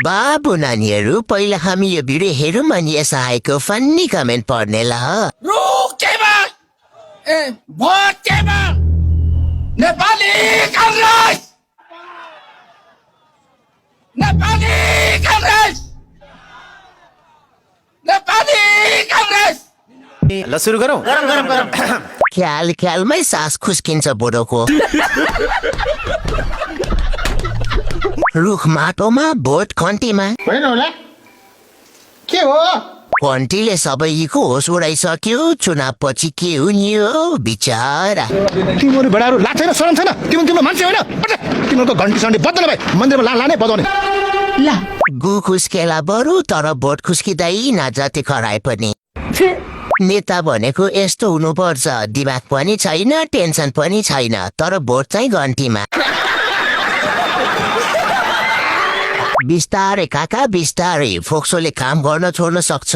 बाबु नानीहरू पहिला हामी यो भिडियो हेरौँ अनि यस आएको फन्नी कमेन्ट पढ्ने ल रुकेमा ए भोटेमा नेपाली कांग्रेस नेपाली कांग्रेस नेपाली कांग्रेस ल सुरु गरौँ ख्याल ख्यालमै सास खुस्किन्छ बुढोको रुख माटोमा भोट खन्तीमा होइन होला के हो खन्तीले सबैको होस उडाइसक्यो चुनाव पछि के हुने हो बिचरा तिमीहरू भेडाहरू लाज छैन शरम छैन तिम्रो मान्छे होइन तिमीहरूको घन्टी सन्डी बद्दैन भाइ मन्दिरमा लाने बजाउने गु खुस्केला बरु तर भोट खुस्किँदैन जति खराए पनि नेता भनेको यस्तो हुनुपर्छ दिमाग पनि छैन टेन्सन पनि छैन तर भोट चाहिँ घन्टीमा बिस्तारै काका बिस्तारै फोक्सोले काम गर्न छोड्न सक्छ